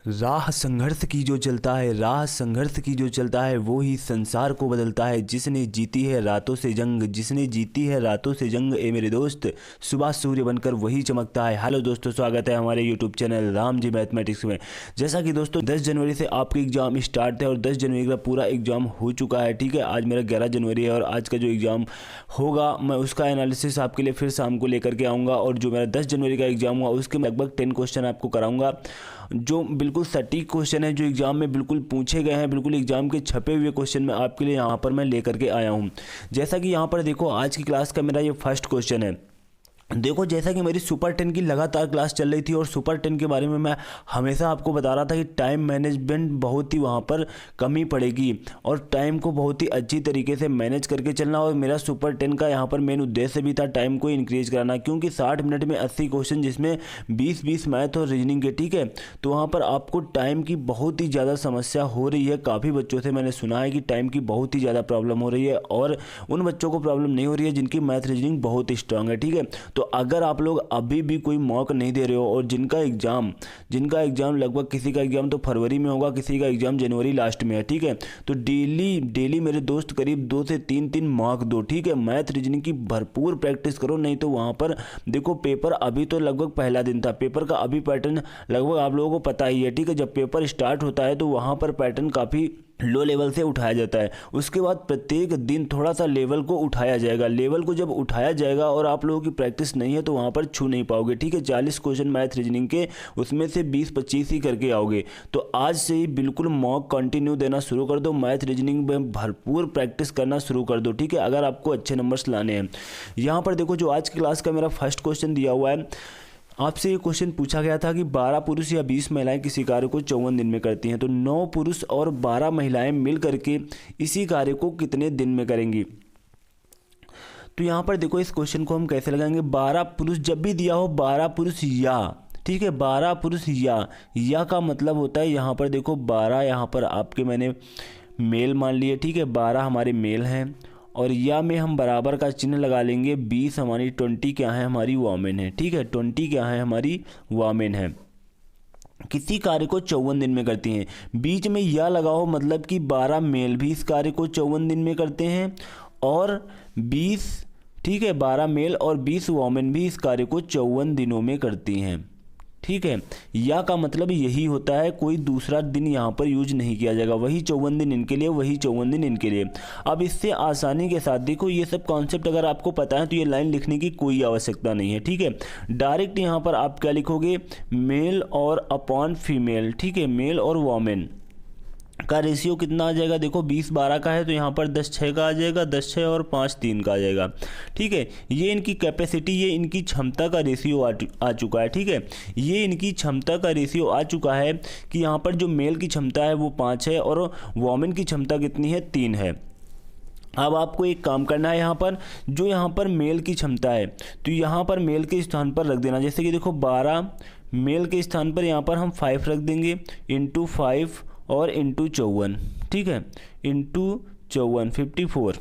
राह संघर्ष की जो चलता है, राह संघर्ष की जो चलता है, वो ही संसार को बदलता है। जिसने जीती है रातों से जंग, जिसने जीती है रातों से जंग, ए मेरे दोस्त सुबह सूर्य बनकर वही चमकता है। हेलो दोस्तों, स्वागत है हमारे YouTube channel Ram ji mathematics में। जैसा कि दोस्तों 10 जनवरी से आपके एग्जाम स्टार्ट है और 10 जनवरी का पूरा एग्जाम हो चुका है। ठीक है, आज मेरा 11 जनवरी है और आज का जो एग्जाम होगा मैं उसका एनालिसिस आपके लिए फिर शाम को लेकर के आऊँगा। और जो मेरा 10 जनवरी का एग्जाम हुआ उसके लगभग 10 क्वेश्चन आपको कराऊंगा, जो बिल्कुल सटीक क्वेश्चन है, जो एग्जाम में बिल्कुल पूछे गए हैं, बिल्कुल एग्जाम के छपे हुए क्वेश्चन में आपके लिए यहाँ पर मैं लेकर के आया हूँ। जैसा कि यहाँ पर देखो, आज की क्लास का मेरा ये फर्स्ट क्वेश्चन है। देखो, जैसा कि मेरी सुपर 10 की लगातार क्लास चल रही थी और सुपर 10 के बारे में मैं हमेशा आपको बता रहा था कि टाइम मैनेजमेंट बहुत ही वहाँ पर कमी पड़ेगी और टाइम को बहुत ही अच्छी तरीके से मैनेज करके चलना। और मेरा सुपर 10 का यहाँ पर मेन उद्देश्य भी था टाइम को इंक्रीज कराना, क्योंकि 60 मिनट में 80 क्वेश्चन, जिसमें 20-20 मैथ और रीजनिंग के। ठीक है, तो वहाँ पर आपको टाइम की बहुत ही ज़्यादा समस्या हो रही है। काफ़ी बच्चों से मैंने सुना है कि टाइम की बहुत ही ज़्यादा प्रॉब्लम हो रही है और उन बच्चों को प्रॉब्लम नहीं हो रही है जिनकी मैथ रीजनिंग बहुत ही स्ट्रांग है। ठीक है, तो अगर आप लोग अभी भी कोई मॉक नहीं दे रहे हो और जिनका एग्जाम लगभग, किसी का एग्जाम तो फरवरी में होगा, किसी का एग्जाम जनवरी लास्ट में है। ठीक है, तो डेली मेरे दोस्त करीब 2 से 3 मॉक दो। ठीक है, मैथ रीजनिंग की भरपूर प्रैक्टिस करो, नहीं तो वहाँ पर देखो पेपर अभी तो लगभग पहला दिन था, पेपर का अभी पैटर्न लगभग आप लोगों को पता ही है। ठीक है, जब पेपर स्टार्ट होता है तो वहाँ पर पैटर्न काफ़ी लो लेवल से उठाया जाता है, उसके बाद प्रत्येक दिन थोड़ा सा लेवल को उठाया जाएगा। लेवल को जब उठाया जाएगा और आप लोगों की प्रैक्टिस नहीं है तो वहाँ पर छू नहीं पाओगे। ठीक है, 40 क्वेश्चन मैथ रीजनिंग के, उसमें से 20-25 ही करके आओगे। तो आज से ही बिल्कुल मॉक कंटिन्यू देना शुरू कर दो, मैथ रीजनिंग में भरपूर प्रैक्टिस करना शुरू कर दो। ठीक है, अगर आपको अच्छे नंबर्स लाने हैं। यहाँ पर देखो, जो आज की क्लास का मेरा फर्स्ट क्वेश्चन दिया हुआ है, आपसे ये क्वेश्चन पूछा गया था कि 12 पुरुष या 20 महिलाएं किसी कार्य को 54 दिन में करती हैं, तो 9 पुरुष और 12 महिलाएं मिल करके इसी कार्य को कितने दिन में करेंगी। तो यहाँ पर देखो, इस क्वेश्चन को हम कैसे लगाएंगे। 12 पुरुष जब भी दिया हो, 12 पुरुष या, ठीक है, 12 पुरुष या का मतलब होता है, यहाँ पर देखो 12 यहाँ पर आपके मैंने मेल मान लिए। ठीक है, 12 हमारे मेल हैं और या में हम बराबर का चिन्ह लगा लेंगे। 20 हमारी 20 क्या है, हमारी वॉमेन है। ठीक है, 20 क्या है, हमारी वॉमेन है। किसी कार्य को 54 दिन में करती हैं, बीच में या लगाओ, मतलब कि 12 मेल भी इस कार्य को 54 दिन में करते हैं और 20, ठीक है, 12 मेल और 20 वॉमेन भी इस कार्य को 54 दिनों में करती हैं। ठीक है, या का मतलब यही होता है, कोई दूसरा दिन यहाँ पर यूज नहीं किया जाएगा, वही 54 दिन इनके लिए, वही 54 दिन इनके लिए। अब इससे आसानी के साथ देखो, ये सब कॉन्सेप्ट अगर आपको पता है तो ये लाइन लिखने की कोई आवश्यकता नहीं है। ठीक है, डायरेक्ट यहाँ पर आप क्या लिखोगे, मेल और अपॉन फीमेल। ठीक है, मेल और वॉमेन का रेशियो कितना आ जाएगा, देखो 20-12 का है तो यहाँ पर 10-6 का आ जाएगा, 10-6 और 5-3 का आ जाएगा। ठीक है, ये इनकी कैपेसिटी, ये इनकी क्षमता का रेशियो आ चुका है। ठीक है, ये इनकी क्षमता का रेशियो आ चुका है कि यहाँ पर जो मेल की क्षमता है वो 5 है और वॉमेन की क्षमता कितनी है, 3 है। अब आपको एक काम करना है, यहाँ पर जो यहाँ पर मेल की क्षमता है तो यहाँ पर मेल के स्थान पर रख देना। जैसे कि देखो 12 मेल के स्थान पर यहाँ पर हम 5 रख देंगे, इंटू 5 और इंटू 54। ठीक है, इंटू 54 54।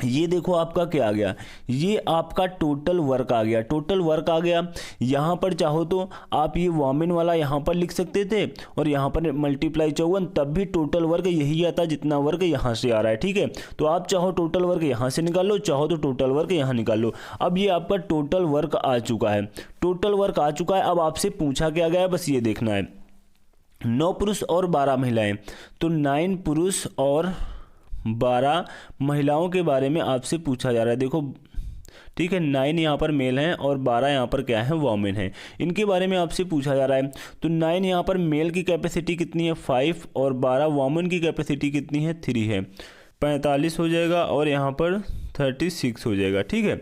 ये देखो आपका क्या आ गया, ये आपका टोटल वर्क आ गया, टोटल वर्क आ गया। यहाँ पर चाहो तो आप ये वॉमेन वाला यहाँ पर लिख सकते थे और यहाँ पर मल्टीप्लाई 54, तब भी टोटल वर्क यही आता जितना वर्क यहाँ से आ रहा है। ठीक है, तो आप चाहो टोटल वर्क यहाँ से निकाल लो, चाहो तो टोटल वर्क यहाँ निकाल लो। अब ये आपका टोटल वर्क आ चुका है, टोटल वर्क आ चुका है। अब आपसे पूछा क्या गया है, बस ये देखना है। 9 पुरुष और 12 महिलाएं, तो 9 पुरुष और 12 महिलाओं के बारे में आपसे पूछा जा रहा है। देखो, ठीक है, 9 यहाँ पर मेल हैं और 12 यहाँ पर क्या है, वॉमेन है, इनके बारे में आपसे पूछा जा रहा है। तो 9 यहाँ पर मेल की कैपेसिटी कितनी है, 5 और 12 वॉमेन की कैपेसिटी कितनी है, 3 है, 45 हो जाएगा और यहाँ पर 36 हो जाएगा। ठीक है,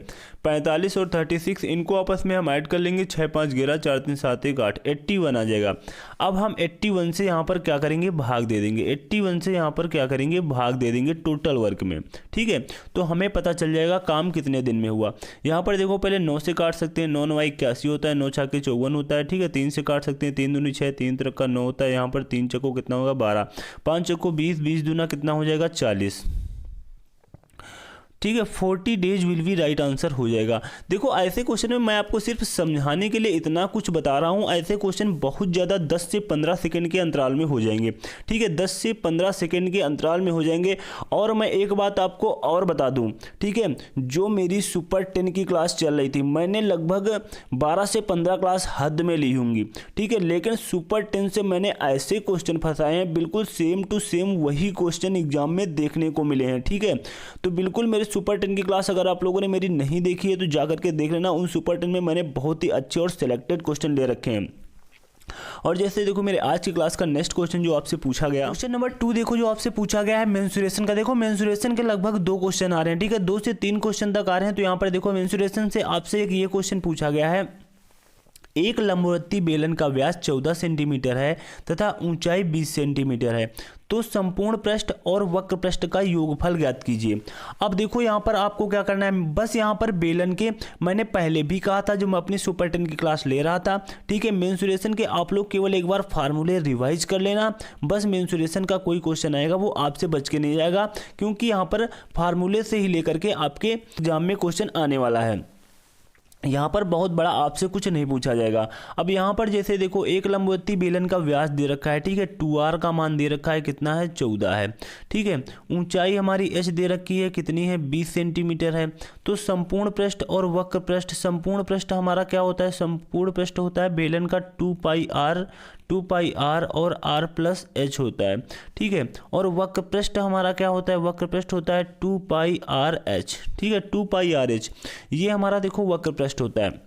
45 और 36 इनको आपस में हम ऐड कर लेंगे, 6 5 11 4 3 7 1 8, 81 आ जाएगा। अब हम 81 से यहाँ पर क्या करेंगे, भाग दे देंगे। 81 से यहाँ पर क्या करेंगे, भाग दे देंगे टोटल वर्क में। ठीक है, तो हमें पता चल जाएगा काम कितने दिन में हुआ। यहाँ पर देखो, पहले 9 से काट सकते हैं, 9 9 81 होता है, 9 6 के 54 होता है। ठीक है, 3 से काट सकते हैं, 3 दूनी 6, 3 3 का 9 होता है। यहाँ पर 3 चक्को कितना होगा, 12, 5 चक्को 20, 20 दूना कितना हो जाएगा, 40। ठीक है, 40 days will be right answer हो जाएगा। देखो ऐसे क्वेश्चन में मैं आपको सिर्फ समझाने के लिए इतना कुछ बता रहा हूँ, ऐसे क्वेश्चन बहुत ज़्यादा 10 से 15 सेकंड के अंतराल में हो जाएंगे। ठीक है, 10 से 15 सेकंड के अंतराल में हो जाएंगे। और मैं एक बात आपको और बता दूँ, ठीक है, जो मेरी सुपर 10 की क्लास चल रही थी, मैंने लगभग 12 से 15 क्लास हद में ली होंगी। ठीक है, लेकिन सुपर 10 से मैंने ऐसे क्वेश्चन फंसाए हैं, बिल्कुल सेम टू सेम वही क्वेश्चन एग्जाम में देखने को मिले हैं। ठीक है, तो बिल्कुल मेरे सुपर 10 की क्लास अगर आप लोगों ने मेरी नहीं देखी है तो जाकर के देख लेना। उन सुपर 10 में मैंने बहुत ही अच्छे और सिलेक्टेड क्वेश्चन ले रखे हैं। और जैसे देखो मेरे आज की क्लास का नेक्स्ट क्वेश्चन जो आपसे पूछा गया, क्वेश्चन नंबर 2 देखो जो आपसे पूछा गया है मेंसुरेशन का। देखो मेंसुरेशन के लगभग 2 क्वेश्चन आ रहे हैं। ठीक है, 2 से 3 क्वेश्चन तक आ रहे हैं। तो यहाँ पर देखो मेंसुरेशन से आपसे एक ये क्वेश्चन पूछा गया है, एक लंबवर्ती बेलन का व्यास 14 सेंटीमीटर है तथा ऊंचाई 20 सेंटीमीटर है, तो संपूर्ण पृष्ठ और वक्र पृष्ठ का योगफल ज्ञात कीजिए। अब देखो यहाँ पर आपको क्या करना है, बस यहाँ पर बेलन के, मैंने पहले भी कहा था जो मैं अपनी सुपर 10 की क्लास ले रहा था। ठीक है, मेंसुरेशन के आप लोग केवल एक बार फार्मूले रिवाइज कर लेना, बस मेंसुरेशन का कोई क्वेश्चन आएगा वो आपसे बच के नहीं जाएगा, क्योंकि यहाँ पर फार्मूले से ही लेकर के आपके एग्जाम में क्वेश्चन आने वाला है। यहाँ पर बहुत बड़ा आपसे कुछ नहीं पूछा जाएगा। अब यहाँ पर जैसे देखो एक लंबवती बेलन का व्यास दे रखा है। ठीक है, 2r का मान दे रखा है, कितना है 14 है। ठीक है, ऊंचाई हमारी h दे रखी है, कितनी है 20 सेंटीमीटर है। तो संपूर्ण पृष्ठ और वक्र पृष्ठ, संपूर्ण पृष्ठ हमारा क्या होता है, संपूर्ण पृष्ठ होता है बेलन का 2 पाई r और r प्लस h होता है। ठीक है, और वक्र पृष्ठ हमारा क्या होता है, वक्र पृष्ठ होता है 2 पाई r h। ठीक है, 2 पाई r h ये हमारा देखो वक्र पृष्ठ होता है।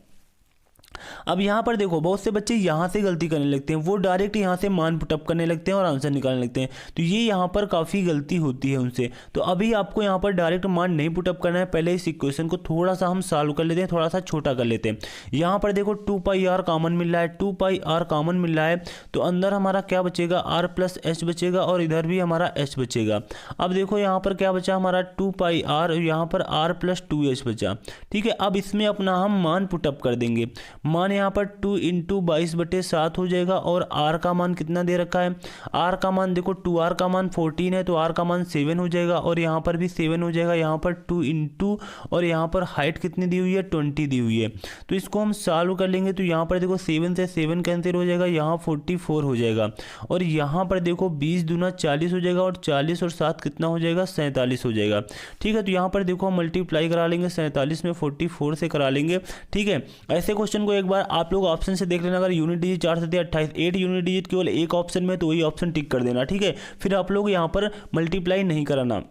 अब यहाँ पर देखो बहुत से बच्चे यहाँ से गलती करने लगते हैं, वो डायरेक्ट यहाँ से मान पुटअप करने लगते हैं और आंसर निकालने लगते हैं, तो ये यहाँ पर काफ़ी गलती होती है उनसे। तो अभी आपको यहाँ पर डायरेक्ट मान नहीं पुटअप करना है, पहले इस इक्वेशन को थोड़ा सा हम सॉल्व कर लेते हैं, थोड़ा सा छोटा कर लेते हैं। यहाँ पर देखो 2 पाई r कॉमन मिल रहा है, 2 पाई r कॉमन मिल रहा है, तो अंदर हमारा क्या बचेगा, r प्लस h बचेगा और इधर भी हमारा h बचेगा। अब देखो यहाँ पर क्या बचा हमारा 2 पाई r, यहाँ पर r प्लस 2h बचा। ठीक है, अब इसमें अपना हम मान पुटअप कर देंगे। मान यहाँ पर 2 इंटू 22/7 हो जाएगा और r का मान कितना दे रखा है, r का मान देखो 2r का मान 14 है तो r का मान 7 हो जाएगा और यहाँ पर भी 7 हो जाएगा। यहाँ पर 2 इंटू और यहाँ पर हाइट कितनी दी हुई है 20 दी हुई है, तो इसको हम सॉल्व कर लेंगे। तो यहाँ पर देखो 7 से 7 कैंसिल हो जाएगा, यहाँ 44 हो जाएगा और यहाँ पर देखो 20 दूना 40 हो जाएगा और 40 और 7 कितना हो जाएगा 47 हो जाएगा। ठीक है, तो यहाँ पर देखो हम मल्टीप्लाई करा लेंगे, 47 में 44 से करा लेंगे। ठीक है, ऐसे क्वेश्चन को एक बार आप लोग ऑप्शन से देख लेना, अगर यूनिट डिजिट 4 से 28, 8 यूनिट डिजिट केवल एक ऑप्शन में, तो वही ऑप्शन टिक कर देना। ठीक है, फिर आप लोग यहाँ पर मल्टीप्लाई नहीं कराना।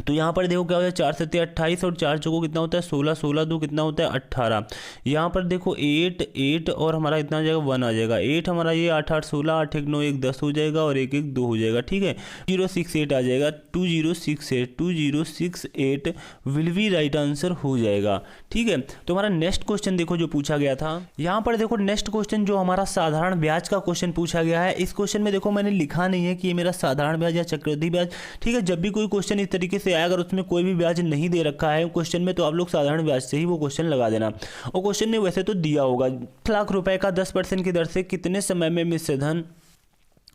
तो यहाँ पर देखो क्या होता है 4 से 28 और 4 चौको कितना होता है 16, 16 दो कितना होता है 18। यहाँ पर देखो 8 और हमारा इतना आ जाएगा 1 आ जाएगा, 8 हमारा ये 8 8 16, 8 1 9 1 10 हो जाएगा और 1 1 2 हो जाएगा। ठीक है, 2068 आ जाएगा, 2068 विल बी राइट आंसर हो जाएगा। ठीक है, तो हमारा नेक्स्ट क्वेश्चन देखो जो पूछा गया था, यहाँ पर देखो नेक्स्ट क्वेश्चन जो हमारा साधारण ब्याज का क्वेश्चन पूछा गया है। इस क्वेश्चन में देखो मैंने लिखा नहीं है कि ये मेरा साधारण ब्याज या चक्रवृद्धि ब्याज। ठीक है, जब भी कोई क्वेश्चन इस तरीके से आया, अगर उसमें कोई भी ब्याज नहीं दे रखा है क्वेश्चन में, तो आप लोग साधारण ब्याज से ही वो क्वेश्चन लगा देना। और क्वेश्चन में वैसे तो दिया होगा 1 लाख रुपए का 10% की दर से कितने समय में मिश्र धन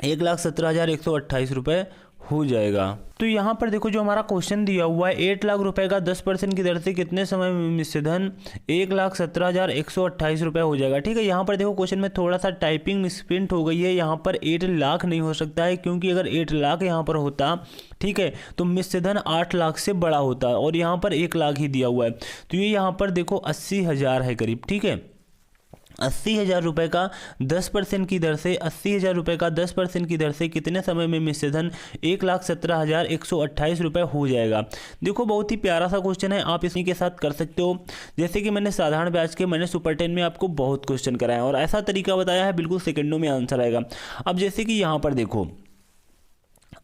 1,17,128 रुपए हो जाएगा। तो यहाँ पर देखो जो हमारा क्वेश्चन दिया हुआ है 8 लाख रुपए का 10% की दर से कितने समय में मिश्र धन 1,17,128 रुपये हो जाएगा। ठीक है, यहाँ पर देखो क्वेश्चन में थोड़ा सा टाइपिंग मिसप्रिंट हो गई है, यहाँ पर 8 लाख नहीं हो सकता है, क्योंकि अगर 8 लाख यहाँ पर होता, ठीक है, तो मिश्र धन 8 लाख से बड़ा होता और यहाँ पर 1 लाख ही दिया हुआ है। तो ये यहाँ पर देखो 80,000 है करीब। ठीक है, 80,000 रुपये का 10% की दर से 80,000 रुपये का 10% की दर से कितने समय में मिश्र धन 1,17,128 रुपये हो जाएगा। देखो बहुत ही प्यारा सा क्वेश्चन है, आप इसी के साथ कर सकते हो। जैसे कि मैंने साधारण ब्याज के, मैंने सुपर 10 में आपको बहुत क्वेश्चन कराए और ऐसा तरीका बताया है, बिल्कुल सेकंडों में आंसर आएगा। अब जैसे कि यहाँ पर देखो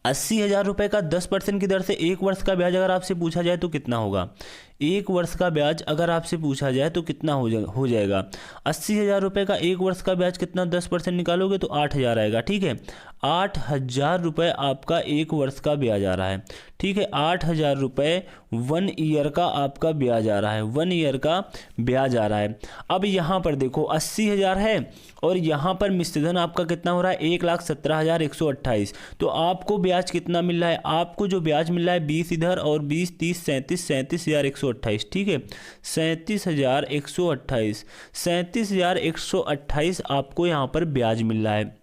80,000 रुपये का 10% की दर से 1 वर्ष का ब्याज अगर आपसे पूछा जाए तो कितना होगा। एक वर्ष का ब्याज अगर आपसे पूछा जाए तो कितना हो जाएगा। 80,000 रुपये का एक वर्ष का ब्याज कितना, 10% निकालोगे तो 8,000 आएगा। ठीक है, 8,000 रुपये आपका एक वर्ष का ब्याज आ रहा है। ठीक है, 8,000 रुपये 1 ईयर का आपका ब्याज आ रहा है, 1 ईयर का ब्याज आ रहा है। अब यहाँ पर देखो 80,000 है और यहाँ पर मिश्रधन आपका कितना हो रहा है, 1,17,128। तो आपको ब्याज कितना मिल रहा है, आपको जो ब्याज मिल रहा है 20 इधर और 20, 30, 37,128। ठीक है, 37,128, 37,128 आपको यहाँ पर ब्याज मिल रहा है।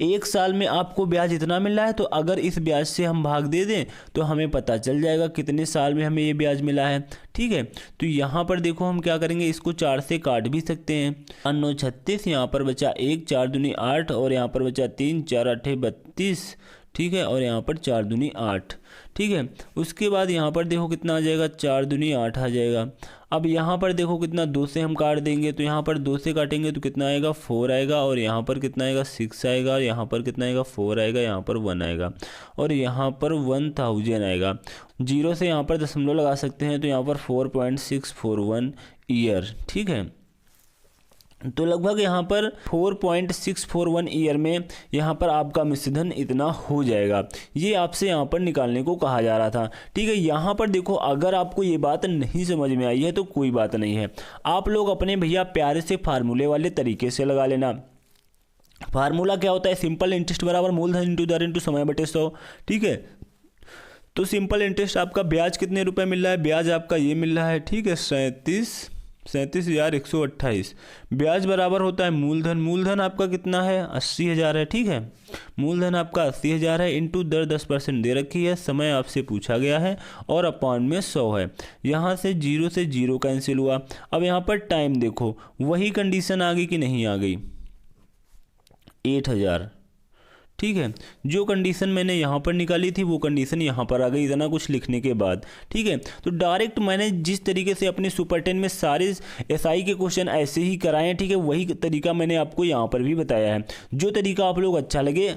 एक साल में आपको ब्याज इतना मिल रहा है, तो अगर इस ब्याज से हम भाग दे दें तो हमें पता चल जाएगा कितने साल में हमें ये ब्याज मिला है। ठीक है, तो यहाँ पर देखो हम क्या करेंगे, इसको 4 से काट भी सकते हैं। 9 36, यहाँ पर बचा 1, 4 दूनी 8 और यहाँ पर बचा 3, 4 8 32। ठीक है, और यहाँ पर 4 दूनी 8। ठीक है, उसके बाद यहाँ पर देखो कितना आ जाएगा, 4 दूनी 8 आ जाएगा। अब यहाँ पर देखो कितना, 2 से हम काट देंगे तो यहाँ पर 2 से काटेंगे तो कितना आएगा, 4 आएगा और यहाँ पर कितना आएगा, 6 आएगा और यहाँ पर कितना आएगा, 4 आएगा, यहाँ पर 1 आएगा और यहाँ पर 1000 आएगा। 0 से यहाँ पर दशमलव लगा सकते हैं तो यहाँ पर 4.641 ईयर। ठीक है, तो लगभग यहाँ पर 4.641 ईयर में यहाँ पर आपका मिश्रधन इतना हो जाएगा। ये आपसे यहाँ पर निकालने को कहा जा रहा था। ठीक है, यहाँ पर देखो अगर आपको ये बात नहीं समझ में आई है तो कोई बात नहीं है, आप लोग अपने भैया प्यारे से फार्मूले वाले तरीके से लगा लेना। फार्मूला क्या होता है, सिंपल इंटरेस्ट बराबर मूलधन इंटू दर इंटू समय बटे 100। ठीक है, तो सिंपल इंटरेस्ट आपका ब्याज कितने रुपए मिल रहा है, ब्याज आपका ये मिल रहा है। ठीक है, 37,128 ब्याज बराबर होता है मूलधन, मूलधन आपका कितना है, 80,000 है। ठीक है, मूलधन आपका 80,000 है, इंटू दर 10% दे रखी है, समय आपसे पूछा गया है और अपॉन में 100 है। यहाँ से 0 से 0 कैंसिल हुआ। अब यहाँ पर टाइम देखो, वही कंडीशन आ गई कि नहीं आ गई, 8,000। ठीक है, जो कंडीशन मैंने यहाँ पर निकाली थी वो कंडीशन यहाँ पर आ गई, इतना कुछ लिखने के बाद। ठीक है, तो डायरेक्ट मैंने जिस तरीके से अपने सुपर 10 में सारे एसआई के क्वेश्चन ऐसे ही कराए हैं, ठीक है, वही तरीका मैंने आपको यहाँ पर भी बताया है। जो तरीका आप लोग अच्छा लगे,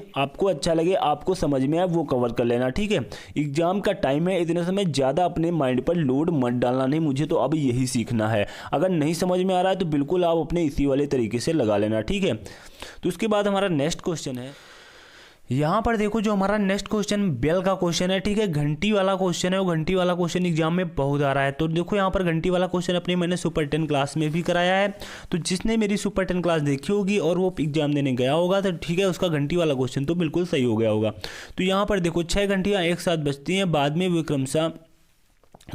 आपको समझ में आए वो कवर कर लेना। ठीक है, एग्जाम का टाइम है, इतने समय ज़्यादा अपने माइंड पर लोड मत डालना, नहीं मुझे तो अब यही सीखना है। अगर नहीं समझ में आ रहा है तो बिल्कुल आप अपने इसी वाले तरीके से लगा लेना। ठीक है, तो उसके बाद हमारा नेक्स्ट क्वेश्चन है, यहाँ पर देखो जो हमारा नेक्स्ट क्वेश्चन बेल का क्वेश्चन है। ठीक है, घंटी वाला क्वेश्चन है, वो घंटी वाला क्वेश्चन एग्जाम में बहुत आ रहा है। तो देखो यहाँ पर घंटी वाला क्वेश्चन अपनी मैंने सुपर 10 क्लास में भी कराया है, तो जिसने मेरी सुपर 10 क्लास देखी होगी और वो एग्जाम देने गया होगा तो ठीक है, उसका घंटी वाला क्वेश्चन तो बिल्कुल सही हो गया होगा। तो यहाँ पर देखो 6 घंटियाँ एक साथ बजती हैं, बाद में वे क्रमशः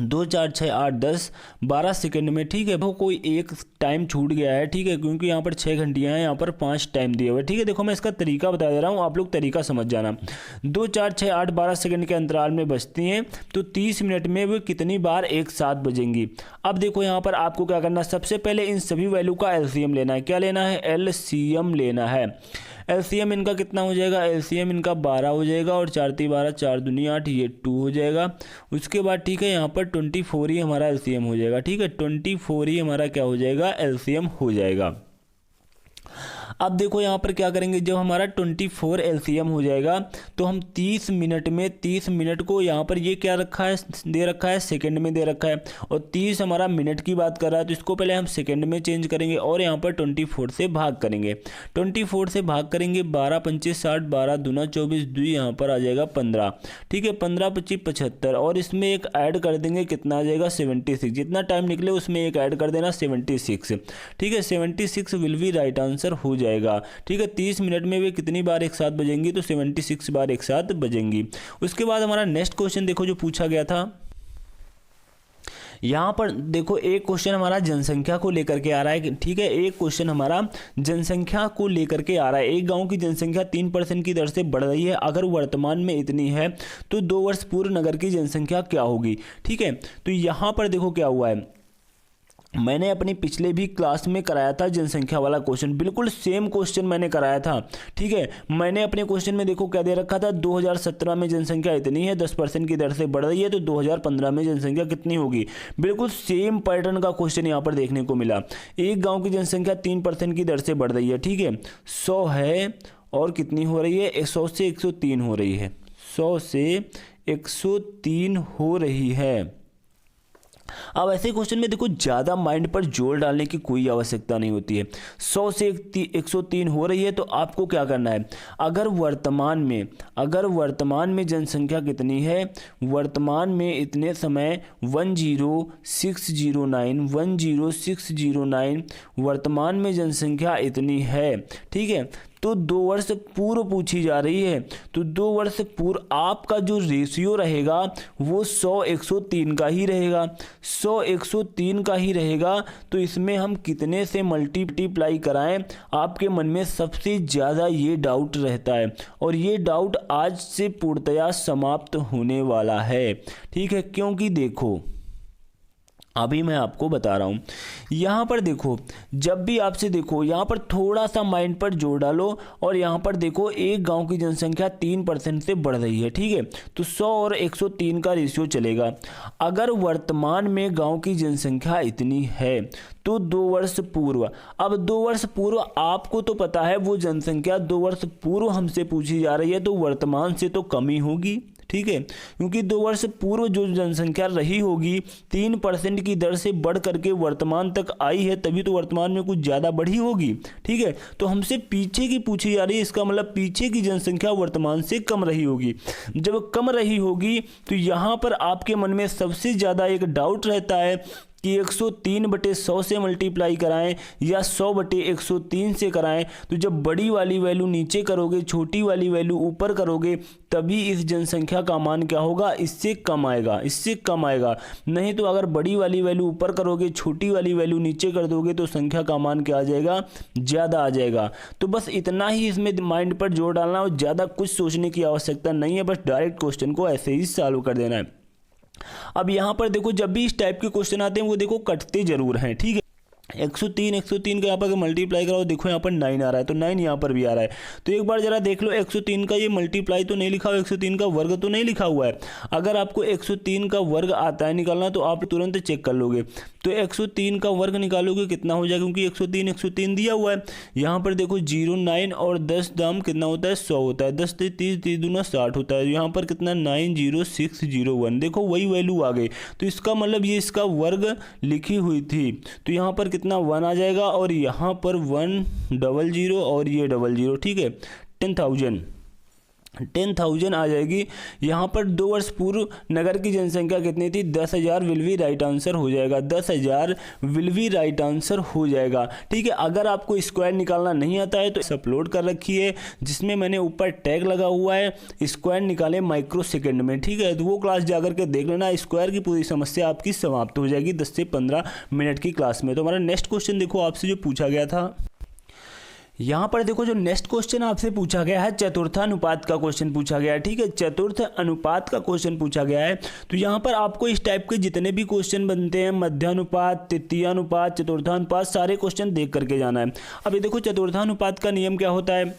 2 4 6 8 10 12 सेकंड में। ठीक है, वो कोई एक टाइम छूट गया है। ठीक है, क्योंकि यहाँ पर 6 घंटियाँ हैं, यहाँ पर 5 टाइम दिए हुए। ठीक है, देखो मैं इसका तरीका बता दे रहा हूँ, आप लोग तरीका समझ जाना। 2 4 6 8 12 सेकंड के अंतराल में बजती हैं, तो 30 मिनट में वो कितनी बार एक साथ बजेंगी। अब देखो यहाँ पर आपको क्या करना है, सबसे पहले इन सभी वैल्यू का एलसीएम लेना है। क्या लेना है, एलसीएम लेना है। एलसीएम इनका कितना हो जाएगा, एलसीएम इनका 12 हो जाएगा और 4 3 12 4 दूनी 8, ये 2 हो जाएगा। उसके बाद ठीक है, यहाँ पर 24 ही हमारा एलसीएम हो जाएगा। ठीक है, 24 ही हमारा क्या हो जाएगा, एलसीएम हो जाएगा। अब देखो यहाँ पर क्या करेंगे, जब हमारा 24 एलसीएम हो जाएगा तो हम 30 मिनट में 30 मिनट को यहाँ पर ये क्या रखा है, दे रखा है सेकंड में दे रखा है, और 30 हमारा मिनट की बात कर रहा है तो इसको पहले हम सेकंड में चेंज करेंगे और यहाँ पर 24 से भाग करेंगे। 24 से भाग करेंगे, 12 25 60, 12 दूना 24, 2 यहाँ पर आ जाएगा 15। ठीक है, 15 25 75 और इसमें एक ऐड कर देंगे, कितना आ जाएगा 76। जितना टाइम निकले उसमें एक ऐड कर देना 76। ठीक है, 76 विल बी राइट आंसर हो जाएगा। ठीक है, 30 मिनट में वे कितनी बार एक साथ बजेंगी, तो 76 बार एक साथ बजेंगी। उसके बाद हमारा नेक्स्ट क्वेश्चन देखो जो पूछा गया था, यहाँ पर देखो एक क्वेश्चन हमारा जनसंख्या को लेकर के आ रहा है। ठीक है, एक क्वेश्चन हमारा जनसंख्या को लेकर के आ रहा है। एक गांव की जनसंख्या 3% की दर से बढ़ रही है, अगर वर्तमान में इतनी है तो 2 वर्ष पूर्व नगर की जनसंख्या क्या होगी। ठीक है, तो यहाँ पर देखो क्या हुआ है, मैंने अपनी पिछले भी क्लास में कराया था जनसंख्या वाला क्वेश्चन, बिल्कुल सेम क्वेश्चन मैंने कराया था। ठीक है, मैंने अपने क्वेश्चन में देखो क्या दे रखा था, 2017 में जनसंख्या इतनी है, 10% की दर से बढ़ रही है, तो 2015 में जनसंख्या कितनी होगी। बिल्कुल सेम पैटर्न का क्वेश्चन यहाँ पर देखने को मिला। एक गाँव की जनसंख्या 3% की दर से बढ़ रही है। ठीक है, 100 है और कितनी हो रही है, 100 से 103 हो रही है, 100 से 103 हो रही है। अब ऐसे क्वेश्चन में देखो ज़्यादा माइंड पर जोर डालने की कोई आवश्यकता नहीं होती है। 100 से 103 हो रही है तो आपको क्या करना है, अगर वर्तमान में जनसंख्या कितनी है, वर्तमान में इतने समय 10609 वर्तमान में जनसंख्या इतनी है, ठीक है। तो 2 वर्ष पूर्व पूछी जा रही है, तो 2 वर्ष पूर्व आपका जो रेशियो रहेगा वो 100-103 का ही रहेगा, 100-103 का ही रहेगा। तो इसमें हम कितने से मल्टीप्लाई कराएं, आपके मन में सबसे ज़्यादा ये डाउट रहता है, और ये डाउट आज से पूर्णतया समाप्त होने वाला है, ठीक है। क्योंकि देखो अभी मैं आपको बता रहा हूँ, यहाँ पर देखो जब भी आपसे देखो यहाँ पर थोड़ा सा माइंड पर जोर डालो, और यहाँ पर देखो एक गांव की जनसंख्या 3% से बढ़ रही है, ठीक है। तो 100 और 103 का रेशियो चलेगा। अगर वर्तमान में गांव की जनसंख्या इतनी है तो 2 वर्ष पूर्व, अब 2 वर्ष पूर्व आपको तो पता है वो जनसंख्या 2 वर्ष पूर्व हमसे पूछी जा रही है, तो वर्तमान से तो कम ही होगी, ठीक है। क्योंकि 2 वर्ष पूर्व जो जनसंख्या रही होगी 3% की दर से बढ़ करके वर्तमान तक आई है, तभी तो वर्तमान में कुछ ज़्यादा बढ़ी होगी, ठीक है। तो हमसे पीछे की पूछी जा रही है, इसका मतलब पीछे की जनसंख्या वर्तमान से कम रही होगी। जब कम रही होगी तो यहाँ पर आपके मन में सबसे ज़्यादा एक डाउट रहता है कि 103/100 से मल्टीप्लाई कराएं या 100/103 से कराएं। तो जब बड़ी वाली वैल्यू नीचे करोगे, छोटी वाली वैल्यू ऊपर करोगे, तभी इस जनसंख्या का मान क्या होगा, इससे कम आएगा। नहीं तो अगर बड़ी वाली वैल्यू ऊपर करोगे, छोटी वाली वैल्यू नीचे कर दोगे, तो संख्या का मान क्या आ जाएगा, ज़्यादा आ जाएगा। तो बस इतना ही इसमें माइंड पर जोर डालना, और ज़्यादा कुछ सोचने की आवश्यकता नहीं है, बस डायरेक्ट क्वेश्चन को ऐसे ही सॉल्व कर देना है। अब यहाँ पर देखो जब भी इस टाइप के क्वेश्चन आते हैं वो देखो कटते जरूर हैं, ठीक है। 103 का यहाँ पर मल्टीप्लाई कराओ, देखो यहाँ पर 9 आ रहा है, तो 9 यहाँ पर भी आ रहा है। तो एक बार जरा देख लो 103 का ये मल्टीप्लाई तो नहीं लिखा हुआ, 103 का वर्ग तो नहीं लिखा हुआ है। अगर आपको 103 का वर्ग आता है निकालना तो आप तुरंत चेक कर लोगे। तो 103 का वर्ग निकालोगे कितना हो जाएगा, क्योंकि 103 दिया हुआ है। यहाँ पर देखो 0 9 और 10 दाम कितना होता है, 100 होता है, 10 से 30 30 दूना 60 होता है। यहाँ पर कितना 90601, देखो वही वैल्यू आ गई। तो इसका मतलब ये इसका वर्ग लिखी हुई थी, तो यहाँ पर कितना 1 आ जाएगा, और यहाँ पर 100 और ये 00, ठीक है। 10,000 आ जाएगी। यहाँ पर 2 वर्ष पूर्व नगर की जनसंख्या कितनी थी, 10,000 विल बी राइट आंसर हो जाएगा, 10,000 विल बी राइट आंसर हो जाएगा, ठीक है। अगर आपको स्क्वायर निकालना नहीं आता है तो अपलोड कर रखी है, जिसमें मैंने ऊपर टैग लगा हुआ है, स्क्वायर निकाले माइक्रो सेकेंड में, ठीक है। तो वो क्लास जाकर के देख लेना, स्क्वायर की पूरी समस्या आपकी समाप्त हो जाएगी 10 से 15 मिनट की क्लास में। तो हमारा नेक्स्ट क्वेश्चन देखो आपसे जो पूछा गया था, यहाँ पर देखो जो नेक्स्ट क्वेश्चन आपसे पूछा गया है चतुर्थानुपात का क्वेश्चन पूछा गया है, ठीक है। चतुर्थ अनुपात का क्वेश्चन पूछा गया है। तो यहाँ पर आपको इस टाइप के जितने भी क्वेश्चन बनते हैं, मध्यानुपात, तृतीयानुपात, चतुर्थानुपात, सारे क्वेश्चन देख करके जाना है। अब ये देखो चतुर्थानुपात का नियम क्या होता है,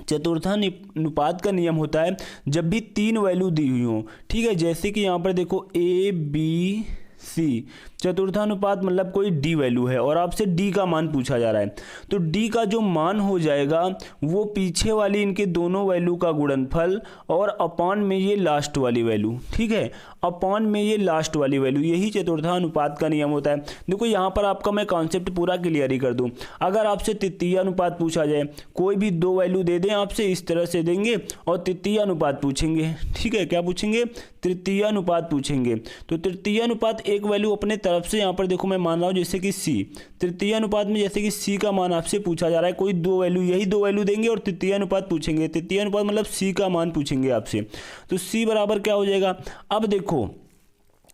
चतुर्थानुपात का नियम होता है जब भी 3 वैल्यू दी हुई हो, ठीक है। जैसे कि यहाँ पर देखो ABC, चतुर्थानुपात मतलब कोई डी वैल्यू है और आपसे डी का मान पूछा जा रहा है, तो डी का जो मान हो जाएगा वो पीछे वाली इनके दोनों वैल्यू का गुणनफल और अपॉन में ये लास्ट वाली वैल्यू, ठीक है, अपॉन में ये लास्ट वाली वैल्यू, यही चतुर्थानुपात का नियम होता है। देखो यहाँ पर आपका मैं कॉन्सेप्ट पूरा क्लियर ही कर दूँ। अगर आपसे तृतीयानुपात पूछा जाए, कोई भी 2 वैल्यू दे दें आपसे, इस तरह से देंगे और तृतीयानुपात पूछेंगे, ठीक है। क्या पूछेंगे, तृतीयानुपात पूछेंगे। तो तृतीयानुपात एक वैल्यू अपने तरफ से, यहाँ पर देखो मैं मान रहा हूँ जैसे कि सी, तृतीयानुपात में जैसे कि सी का मान आपसे पूछा जा रहा है, कोई 2 वैल्यू, यही 2 वैल्यू देंगे और तृतीयानुपात पूछेंगे। तृतीयानुपात मतलब सी का मान पूछेंगे आपसे, तो सी बराबर क्या हो जाएगा। अब देखो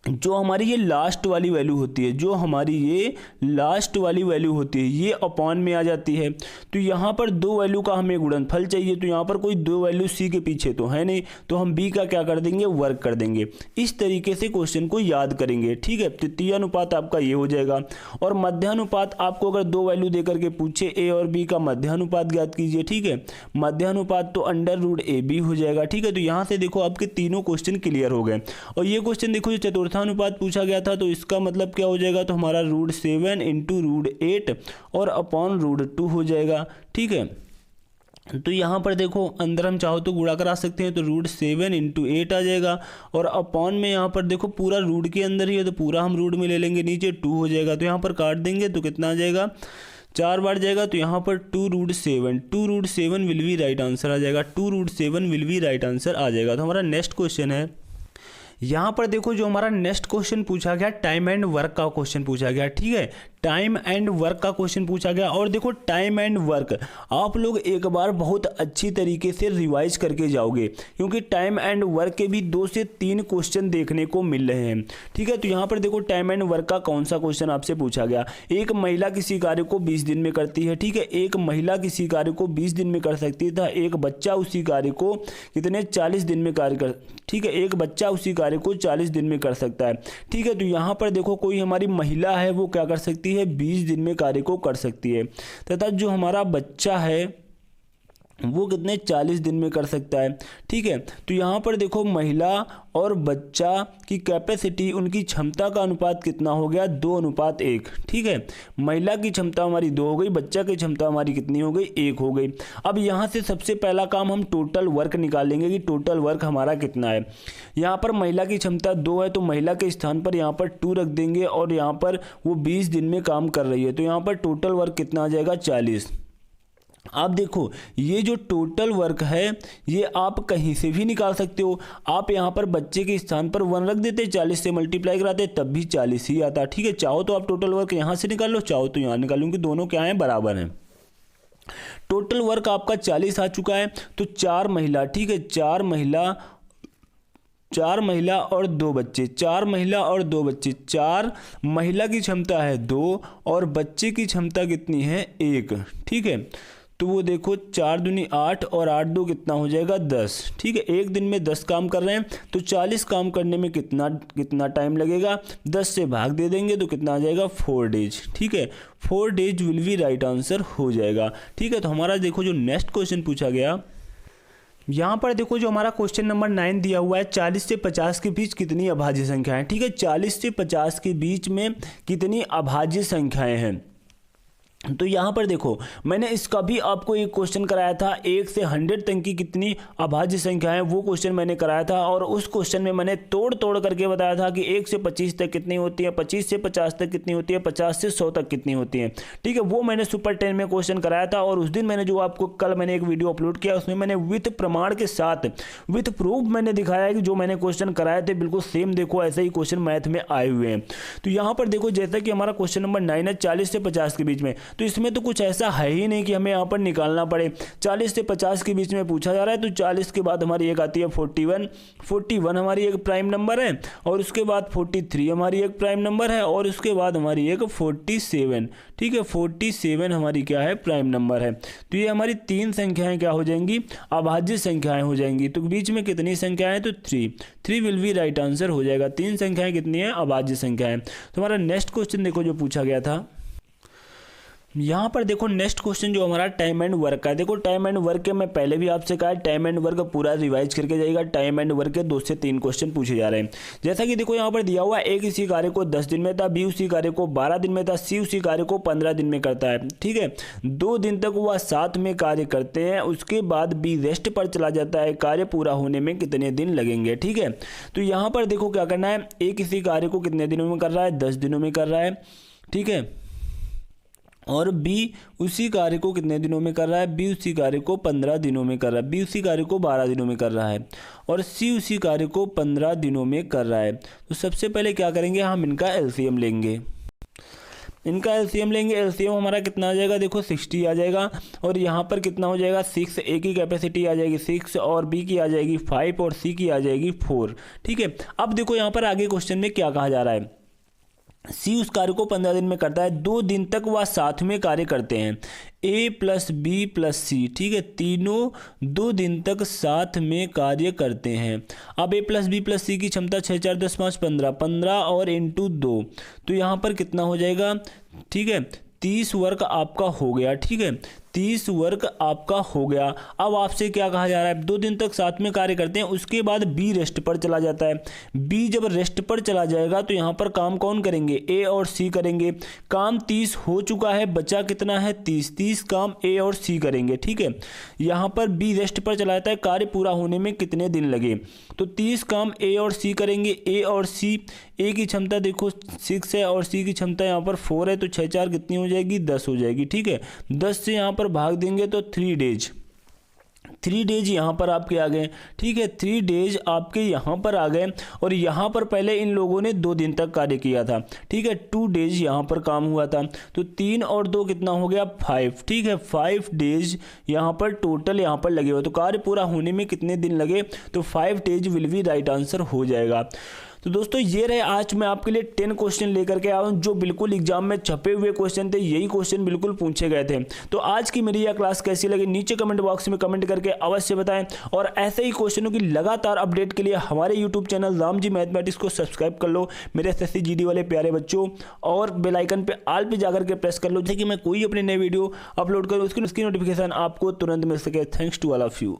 जो हमारी ये लास्ट वाली वैल्यू होती है, जो हमारी ये लास्ट वाली वैल्यू होती है, ये अपॉन में आ जाती है। तो यहाँ पर 2 वैल्यू का हमें गुणनफल चाहिए, तो यहाँ पर कोई 2 वैल्यू सी के पीछे तो है नहीं, तो हम बी का क्या कर देंगे, वर्ग कर देंगे। इस तरीके से क्वेश्चन को याद करेंगे, ठीक है। तृतीयानुपात आपका ये हो जाएगा। और मध्यानुपात आपको अगर 2 वैल्यू दे करके पूछे ए और बी का मध्यानुपात ज्ञात कीजिए, ठीक है। मध्यानुपात तो √AB हो जाएगा, ठीक है। तो यहाँ से देखो आपके तीनों क्वेश्चन क्लियर हो गए। और ये क्वेश्चन देखो जो चतुर्थानुपात पूछा गया था, तो इसका मतलब क्या हो जाएगा, तो हमारा √7 × √8 और अपॉन √2 हो जाएगा, ठीक है। तो यहाँ पर देखो अंदर हम चाहो तो गुणा करा सकते हैं, तो √7 × 8 आ जाएगा। और अपॉन में यहाँ पर देखो पूरा रूट के अंदर ही है तो पूरा हम रूट में ले लेंगे, नीचे 2 हो जाएगा। तो यहाँ पर काट देंगे तो कितना आ जाएगा, 4 बार जाएगा। तो यहाँ पर 2√7 विल बी राइट आंसर आ जाएगा, 2√7 विल बी राइट आंसर आ जाएगा। तो हमारा नेक्स्ट क्वेश्चन है, यहाँ पर देखो जो हमारा नेक्स्ट क्वेश्चन पूछा गया टाइम एंड वर्क का क्वेश्चन पूछा गया, ठीक है, टाइम एंड वर्क का क्वेश्चन पूछा गया। और देखो टाइम एंड वर्क आप लोग एक बार बहुत अच्छी तरीके से रिवाइज करके जाओगे, क्योंकि टाइम एंड वर्क के भी 2 से 3 क्वेश्चन देखने को मिल रहे हैं, ठीक है। तो यहाँ पर देखो टाइम एंड वर्क का कौन सा क्वेश्चन आपसे पूछा गया, एक महिला किसी कार्य को 20 दिन में करती है, ठीक है, एक महिला किसी कार्य को 20 दिन में कर सकती था, एक बच्चा उसी कार्य को कितने 40 दिन में कार्य कर, ठीक है, एक बच्चा उसी कार्य को 40 दिन में कर सकता है, ठीक है। तो यहाँ पर देखो कोई हमारी महिला है वो क्या कर सकती है, 20 दिन में कार्य को कर सकती है, तथा जो हमारा बच्चा है वो कितने 40 दिन में कर सकता है, ठीक है। तो यहाँ पर देखो महिला और बच्चा की कैपेसिटी, उनकी क्षमता का अनुपात कितना हो गया, 2:1, ठीक है। महिला की क्षमता हमारी 2 हो गई, बच्चा की क्षमता हमारी कितनी हो गई, 1 हो गई। अब यहाँ से सबसे पहला काम हम टोटल वर्क निकालेंगे कि टोटल वर्क हमारा कितना है। यहाँ पर महिला की क्षमता 2 है तो महिला के स्थान पर यहाँ पर 2 रख देंगे, और यहाँ पर वो 20 दिन में काम कर रही है, तो यहाँ पर टोटल वर्क कितना आ जाएगा, 40। आप देखो ये जो टोटल वर्क है ये आप कहीं से भी निकाल सकते हो, आप यहाँ पर बच्चे के स्थान पर 1 रख देते, 40 से मल्टीप्लाई कराते तब भी 40 ही आता, ठीक है। चाहो तो आप टोटल वर्क यहाँ से निकाल लो, चाहो तो यहाँ निकालो, क्योंकि दोनों क्या हैं, बराबर हैं। टोटल वर्क आपका 40 आ चुका है। तो 4 महिला, ठीक है, 4 महिला और 2 बच्चे, 4 महिला और 2 बच्चे, 4 महिला की क्षमता है 2 और बच्चे की क्षमता कितनी है, 1, ठीक है। तो वो देखो 4 दूनी 8 और 8 2 कितना हो जाएगा, 10, ठीक है। एक दिन में 10 काम कर रहे हैं तो 40 काम करने में कितना टाइम लगेगा, 10 से भाग दे देंगे तो कितना आ जाएगा, 4 डेज, ठीक है। 4 days will be right answer हो जाएगा, ठीक है। तो हमारा देखो जो नेक्स्ट क्वेश्चन पूछा गया, यहाँ पर देखो जो हमारा क्वेश्चन नंबर 9 दिया हुआ है, 40 से 50 के बीच कितनी अभाज्य संख्याएं, ठीक है, 40 से 50 के बीच में कितनी अभाज्य संख्याएं हैं। तो यहाँ पर देखो मैंने इसका भी आपको एक क्वेश्चन कराया था, 1 से 100 तक की कितनी अभाज्य संख्याएं, वो क्वेश्चन मैंने कराया था, और उस क्वेश्चन में मैंने तोड़ करके बताया था कि 1 से 25 तक कितनी होती है, 25 से 50 तक कितनी होती है, 50 से 100 तक कितनी होती है, ठीक है। वो मैंने सुपर 10 में क्वेश्चन कराया था, और उस दिन मैंने जो आपको कल मैंने एक वीडियो अपलोड किया उसमें मैंने विथ प्रमाण के साथ विथ प्रूफ मैंने दिखाया है कि जो मैंने क्वेश्चन कराए थे बिल्कुल सेम देखो ऐसे ही क्वेश्चन मैथ में आए हुए हैं। तो यहाँ पर देखो जैसा कि हमारा क्वेश्चन नंबर 9 है 40 से 50 के बीच में, तो इसमें तो कुछ ऐसा है ही नहीं कि हमें यहाँ पर निकालना पड़े। 40 से 50 के बीच में पूछा जा रहा है, तो 40 के बाद हमारी एक आती है 41 हमारी एक प्राइम नंबर है, और उसके बाद 43 हमारी एक प्राइम नंबर है, और उसके बाद हमारी एक 47, ठीक है, 47 हमारी क्या है, प्राइम नंबर है। तो ये हमारी 3 संख्याएं क्या हो जाएंगी, अभाज्य संख्याएं हो जाएंगी। तो बीच में कितनी संख्याएं, तो 3 विल बी राइट आंसर हो जाएगा। 3 संख्याएं कितनी है, अभाज्य संख्याएं। तो हमारा नेक्स्ट क्वेश्चन देखो जो पूछा गया था, यहाँ पर देखो नेक्स्ट क्वेश्चन जो हमारा टाइम एंड वर्क का है। देखो टाइम एंड वर्क के मैं पहले भी आपसे कहा टाइम एंड वर्क पूरा रिवाइज करके जाएगा। टाइम एंड वर्क के 2 से 3 क्वेश्चन पूछे जा रहे हैं। जैसा कि देखो यहाँ पर दिया हुआ ए किसी कार्य को 10 दिन में था, बी उसी कार्य को 12 दिन में था, सी उसी कार्य को 15 दिन में करता है, ठीक है। 2 दिन तक वह साथ में कार्य करते हैं, उसके बाद बी रेस्ट पर चला जाता है। कार्य पूरा होने में कितने दिन लगेंगे, ठीक है। तो यहाँ पर देखो क्या करना है, ए किसी कार्य को कितने दिनों में कर रहा है, 10 दिनों में कर रहा है, ठीक है, और बी उसी कार्य को कितने दिनों में कर रहा है, बी उसी कार्य को 15 दिनों में कर रहा है, बी उसी कार्य को 12 दिनों में कर रहा है, और सी उसी कार्य को 15 दिनों में कर रहा है। तो सबसे पहले क्या करेंगे, हम इनका एलसीएम लेंगे। एलसीएम हमारा कितना आ जाएगा, देखो 60 आ जाएगा, और यहाँ पर कितना हो जाएगा 6, ए की कैपेसिटी आ जाएगी 6, और बी की आ जाएगी 5, और सी की आ जाएगी 4, ठीक है। अब देखो यहाँ पर आगे क्वेश्चन में क्या कहा जा रहा है, सी उस कार्य को 15 दिन में करता है, 2 दिन तक वह साथ में कार्य करते हैं, ए प्लस बी प्लस सी, ठीक है, तीनों 2 दिन तक साथ में कार्य करते हैं। अब ए प्लस बी प्लस सी की क्षमता 6 4 10 5 15 और इंटू 2, तो यहाँ पर कितना हो जाएगा, ठीक है, 30 वर्क आपका हो गया, ठीक है। 30 वर्क आपका हो गया। अब आपसे क्या कहा जा रहा है, 2 दिन तक साथ में कार्य करते हैं, उसके बाद बी रेस्ट पर चला जाता है। बी जब रेस्ट पर चला जाएगा तो यहाँ पर काम कौन करेंगे, ए और सी करेंगे। काम 30 हो चुका है, बचा कितना है 30 काम ए और सी करेंगे, ठीक है। यहाँ पर बी रेस्ट पर चला जाता है, कार्य पूरा होने में कितने दिन लगे, तो 30 काम ए और सी करेंगे। ए और सी, ए की क्षमता देखो 6 है और सी की क्षमता यहाँ पर 4 है, तो 6 4 कितनी हो जाएगी, 10 हो जाएगी, ठीक है। 10 से यहाँ पर भाग देंगे तो 3 डेज, 3 डेज यहाँ पर आपके आ गए, ठीक है। 3 डेज आपके यहाँ पर आ गए और यहाँ पर पहले इन लोगों ने 2 दिन तक कार्य किया था, ठीक है। 2 डेज यहाँ पर काम हुआ था, तो 3 और 2 कितना हो गया 5, ठीक है। 5 डेज यहाँ पर टोटल यहाँ पर लगे हुए, तो कार्य पूरा होने में कितने दिन लगे, तो 5 days will be right answer हो जाएगा। तो दोस्तों ये रहे आज मैं आपके लिए 10 क्वेश्चन लेकर के आया हूँ जो बिल्कुल एग्जाम में छपे हुए क्वेश्चन थे, यही क्वेश्चन बिल्कुल पूछे गए थे। तो आज की मेरी यह क्लास कैसी लगी नीचे कमेंट बॉक्स में कमेंट करके अवश्य बताएं और ऐसे ही क्वेश्चनों की लगातार अपडेट के लिए हमारे YouTube channel Ram ji mathematics को सब्सक्राइब कर लो मेरे SSC GD वाले प्यारे बच्चों, और बेल आइकन पे ऑल पे जाकर के प्रेस कर लो ताकि मैं कोई अपनी नई वीडियो अपलोड करूँ उसकी नोटिफिकेशन आपको तुरंत मिल सके। Thanks to all of you.